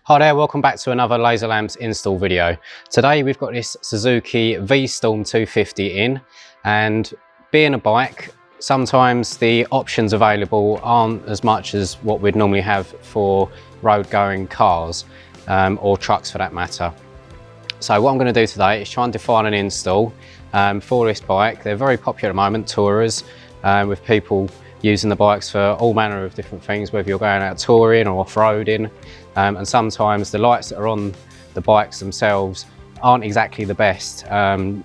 Hi there, welcome back to another Lazer Lamps install video. Today we've got this Suzuki V-Strom 250 in, and being a bike, sometimes the options available aren't as much as what we'd normally have for road going cars or trucks for that matter. So what I'm going to do today is try and define an install for this bike. They're very popular at the moment, tourers, with people using the bikes for all manner of different things, whether you're going out touring or off-roading. And sometimes the lights that are on the bikes themselves aren't exactly the best. Riding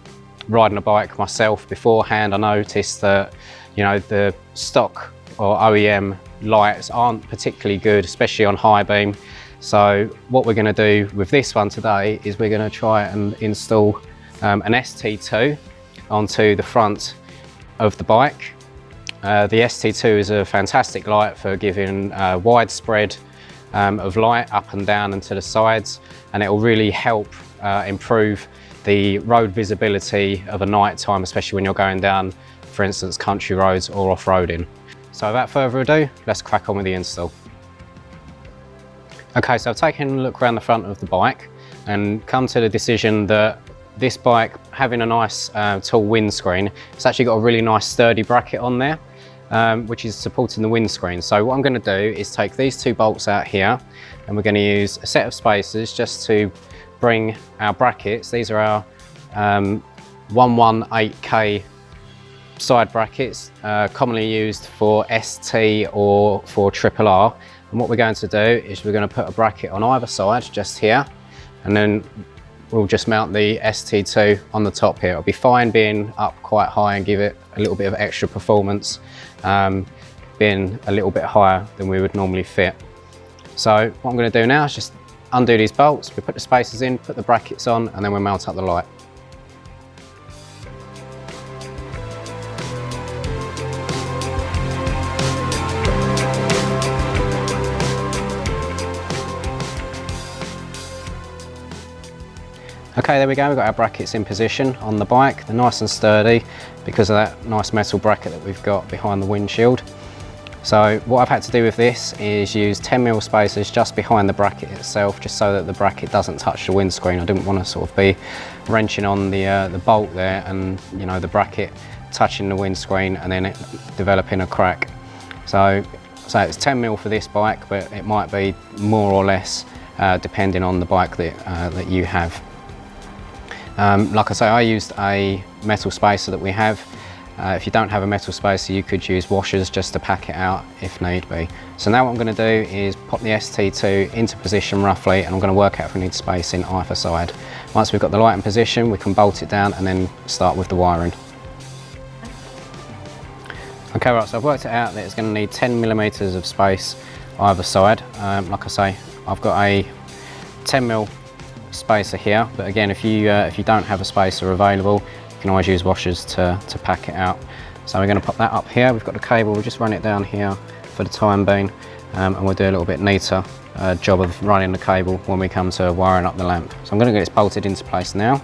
a bike myself beforehand, I noticed that, you know, the stock or OEM lights aren't particularly good, especially on high beam. So what we're going to do with this one today is we're going to try and install an ST2 onto the front of the bike. The ST2 is a fantastic light for giving widespread of light up and down and to the sides, and it will really help improve the road visibility of a night time, especially when you're going down, for instance, country roads or off-roading. So without further ado, let's crack on with the install. Okay, so I've taken a look around the front of the bike and come to the decision that this bike, having a nice tall windscreen, it's actually got a really nice sturdy bracket on there, which is supporting the windscreen. So what I'm going to do is take these two bolts out here, and we're going to use a set of spacers just to bring our brackets. These are our 118K side brackets, commonly used for ST or for RRR. And what we're going to do is we're going to put a bracket on either side just here, and then we'll just mount the ST2 on the top here. It'll be fine being up quite high and give it a little bit of extra performance, being a little bit higher than we would normally fit. So what I'm going to do now is just undo these bolts, we put the spacers in, put the brackets on, and then we'll mount up the light. Okay, there we go, we've got our brackets in position on the bike. They're nice and sturdy because of that nice metal bracket that we've got behind the windshield. So what I've had to do with this is use 10mm spacers just behind the bracket itself, just so that the bracket doesn't touch the windscreen. I didn't want to sort of be wrenching on the bolt there and, you know, the bracket touching the windscreen and then it developing a crack. So it's 10mm for this bike, but it might be more or less depending on the bike that you have. Like I say, I used a metal spacer that we have. If you don't have a metal spacer, you could use washers just to pack it out if need be. So now what I'm going to do is pop the ST2 into position roughly, and I'm going to work out if we need space in either side. Once we've got the light in position, we can bolt it down and then start with the wiring. Okay, right, so I've worked it out that it's going to need 10mm of space either side. Like I say, I've got a 10mm spacer here, but again, if you don't have a spacer available, you can always use washers to pack it out. So we're going to pop that up here. We've got the cable, we'll just run it down here for the time being, and we'll do a little bit neater job of running the cable when we come to wiring up the lamp. So I'm going to get this bolted into place now.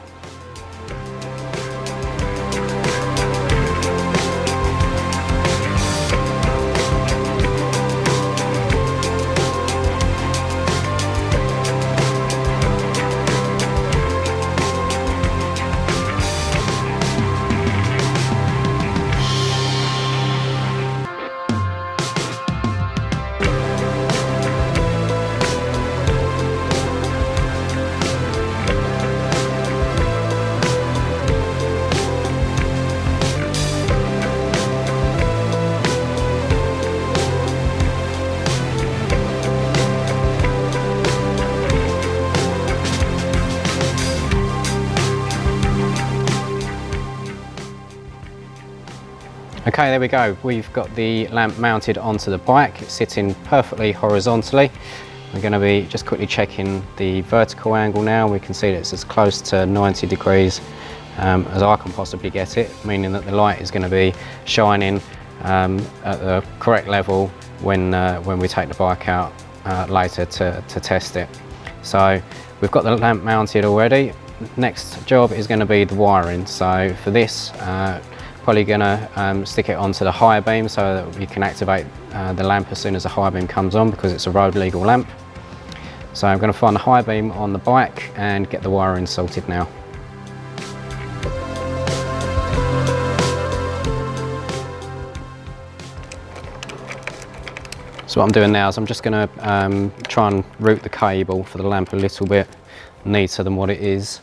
Okay, there we go. We've got the lamp mounted onto the bike. It's sitting perfectly horizontally. We're going to be just quickly checking the vertical angle now. We can see that it's as close to 90 degrees as I can possibly get it, meaning that the light is going to be shining at the correct level when we take the bike out later to test it. So we've got the lamp mounted already. Next job is going to be the wiring. So for this, probably going to stick it onto the high beam so that we can activate the lamp as soon as the high beam comes on, because it's a road legal lamp. So I'm going to find the high beam on the bike and get the wire inserted now. So what I'm doing now is I'm just going to try and route the cable for the lamp a little bit neater than what it is.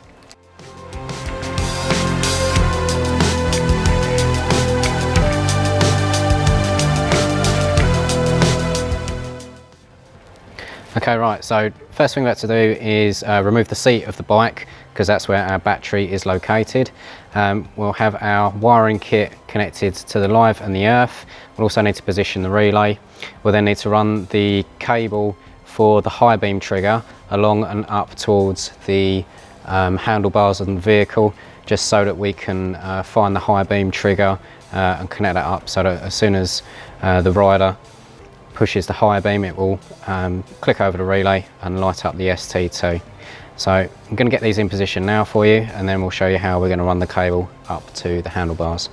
Okay, right, so first thing we have to do is remove the seat of the bike, because that's where our battery is located. We'll have our wiring kit connected to the live and the earth. We'll also need to position the relay. We'll then need to run the cable for the high beam trigger along and up towards the handlebars of the vehicle, just so that we can find the high beam trigger and connect that up, so that as soon as the rider pushes the high beam, it will click over the relay and light up the ST2. So I'm going to get these in position now for you, and then we'll show you how we're going to run the cable up to the handlebars.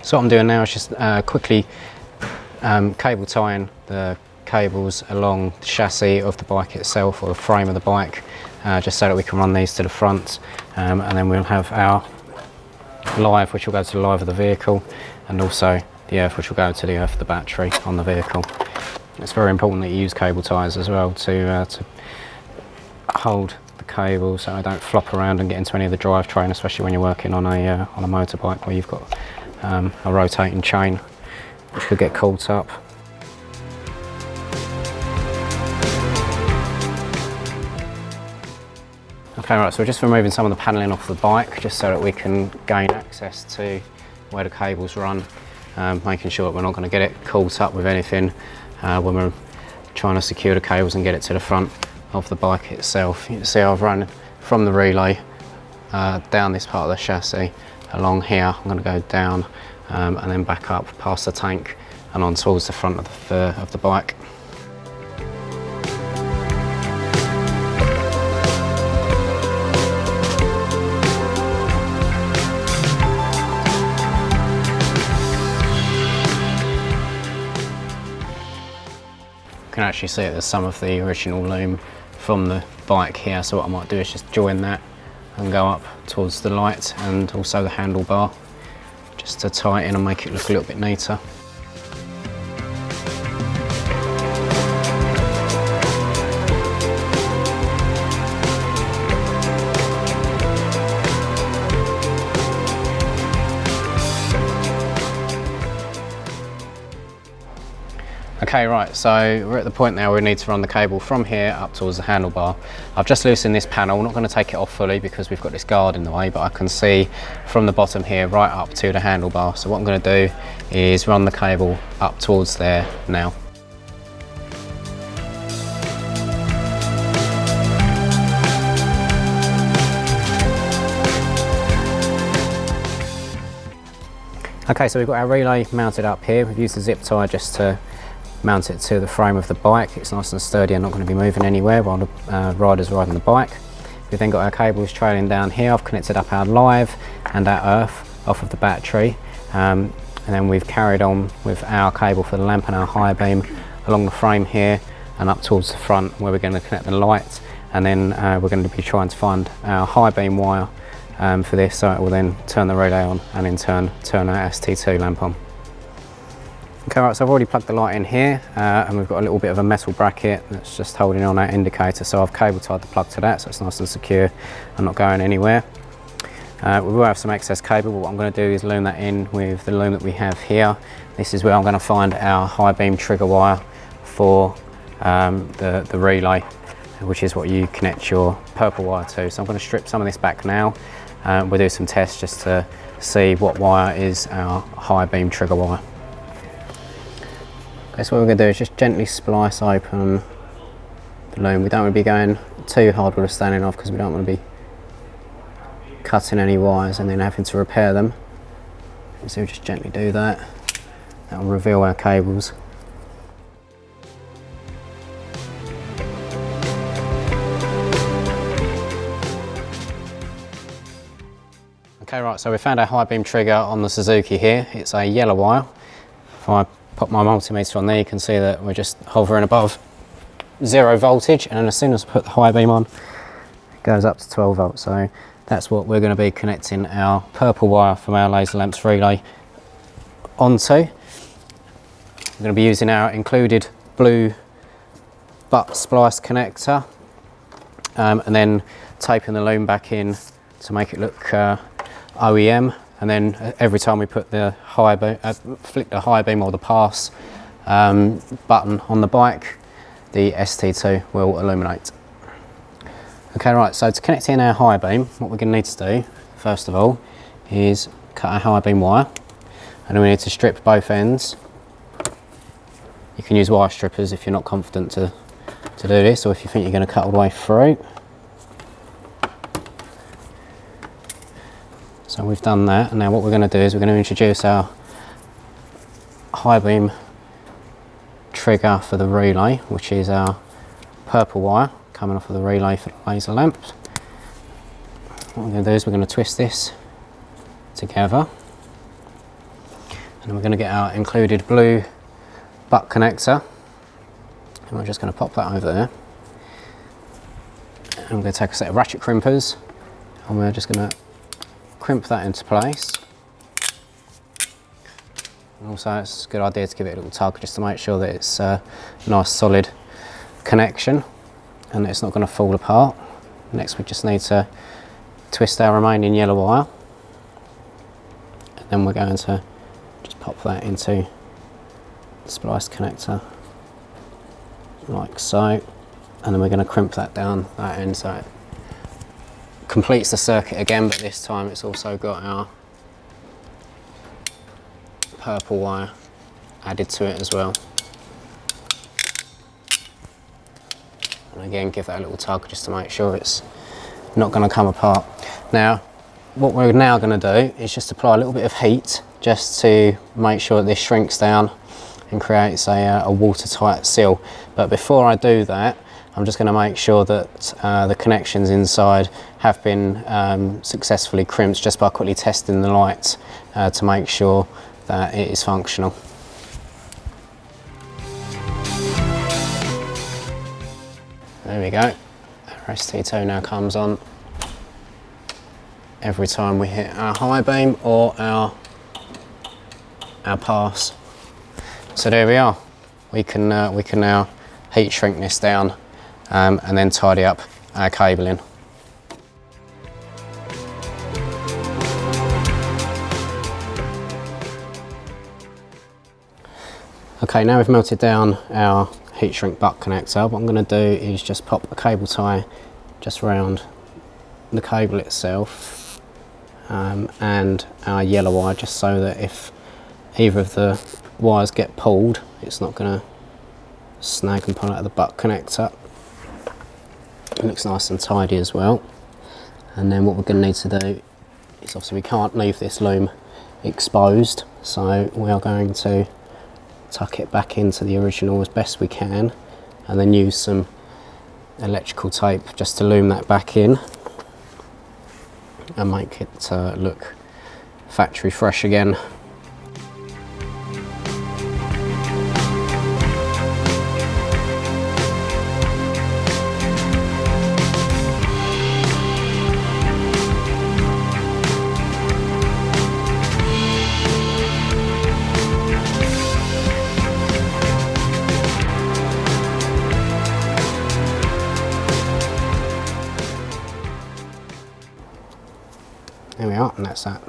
So what I'm doing now is just quickly cable tying the cables along the chassis of the bike itself, or the frame of the bike, just so that we can run these to the front, and then we'll have our live, which will go to the live of the vehicle, and also the earth, which will go to the earth of the battery on the vehicle. It's very important that you use cable ties as well to hold the cable so they don't flop around and get into any of the drivetrain, especially when you're working on a motorbike where you've got a rotating chain which could get caught up. Okay, right, so we're just removing some of the panelling off the bike, just so that we can gain access to where the cables run, making sure that we're not going to get it caught up with anything when we're trying to secure the cables and get it to the front of the bike itself. You can see I've run from the relay down this part of the chassis along here. I'm going to go down and then back up past the tank and on towards the front of the bike. You can actually see there's some of the original loom from the bike here, so what I might do is just join that and go up towards the light and also the handlebar, just to tie it in and make it look a little bit neater. Okay, right, so we're at the point now where we need to run the cable from here up towards the handlebar. I've just loosened this panel. I'm not going to take it off fully because we've got this guard in the way, but I can see from the bottom here right up to the handlebar. So what I'm going to do is run the cable up towards there now. Okay, so we've got our relay mounted up here. We've used the zip tie just to mount it to the frame of the bike. It's nice and sturdy and not going to be moving anywhere while the rider's riding the bike. We've then got our cables trailing down here. I've connected up our live and our earth off of the battery, and then we've carried on with our cable for the lamp and our high beam along the frame here and up towards the front, where we're going to connect the light, and then we're going to be trying to find our high beam wire for this, so it will then turn the relay on and in turn turn our ST2 lamp on. Okay, right, so I've already plugged the light in here, and we've got a little bit of a metal bracket that's just holding on our indicator, so I've cable tied the plug to that so it's nice and secure and not going anywhere. We will have some excess cable, but what I'm going to do is loom that in with the loom that we have here. This is where I'm going to find our high beam trigger wire for the relay, which is what you connect your purple wire to. So I'm going to strip some of this back now. We'll do some tests just to see what wire is our high beam trigger wire. Okay, so what we're going to do is just gently splice open the loom. We don't want to be going too hard with the standing off because we don't want to be cutting any wires and then having to repair them. So we'll just gently do that. That will reveal our cables. Okay, right, so we found our high beam trigger on the Suzuki here. It's a yellow wire. If I put my multimeter on there, you can see that we're just hovering above 0 voltage, and then as soon as I put the high beam on, it goes up to 12 volts. So that's what we're going to be connecting our purple wire from our laser lamps relay onto. We're going to be using our included blue butt splice connector, and then taping the loom back in to make it look OEM. And then every time we put the high beam, flick the high beam or the pass button on the bike, the ST2 will illuminate. Okay, right, so to connect in our high beam, what we're going to need to do, first of all, is cut our high beam wire, and then we need to strip both ends. You can use wire strippers if you're not confident to do this, or if you think you're going to cut all the way through. So we've done that, and now what we're going to do is we're going to introduce our high beam trigger for the relay, which is our purple wire coming off of the relay for the laser lamp. What we're going to do is we're going to twist this together, and then we're going to get our included blue butt connector, and we're just going to pop that over there. And we're going to take a set of ratchet crimpers, and we're just going to crimp that into place. And also it's a good idea to give it a little tug just to make sure that it's a nice solid connection and it's not going to fall apart. Next we just need to twist our remaining yellow wire, and then we're going to just pop that into the splice connector like so, and then we're going to crimp that down that end so it completes the circuit again, but this time it's also got our purple wire added to it as well. And again, give that a little tug just to make sure it's not going to come apart. Now, what we're now going to do is just apply a little bit of heat just to make sure that this shrinks down and creates a watertight seal. But before I do that, I'm just going to make sure that the connections inside have been successfully crimped just by quickly testing the lights to make sure that it is functional. There we go. Our ST2 now comes on every time we hit our high beam or our pass. So there we are. We can now heat shrink this down and then tidy up our cabling. Okay, now we've melted down our heat shrink butt connector. What I'm going to do is just pop a cable tie just around the cable itself and our yellow wire, just so that if either of the wires get pulled, it's not going to snag and pull out of the butt connector. It looks nice and tidy as well. And then what we're going to need to do is, obviously we can't leave this loom exposed, so we are going to tuck it back into the original as best we can, and then use some electrical tape just to loom that back in and make it look factory fresh again. There we are, and that's that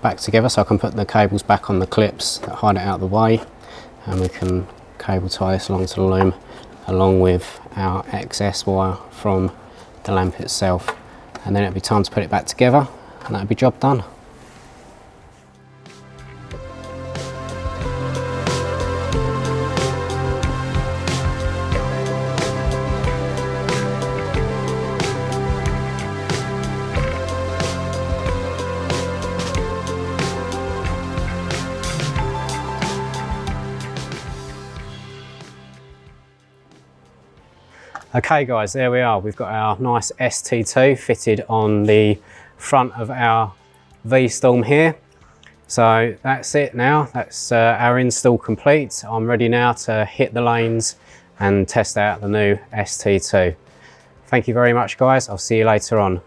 back together, so I can put the cables back on the clips that hide it out of the way, and we can cable tie this along to the loom along with our excess wire from the lamp itself, and then it'll be time to put it back together and that'll be job done. Okay guys, there we are. We've got our nice ST2 fitted on the front of our V-Strom here. So that's it now, that's our install complete. I'm ready now to hit the lanes and test out the new ST2. Thank you very much guys, I'll see you later on.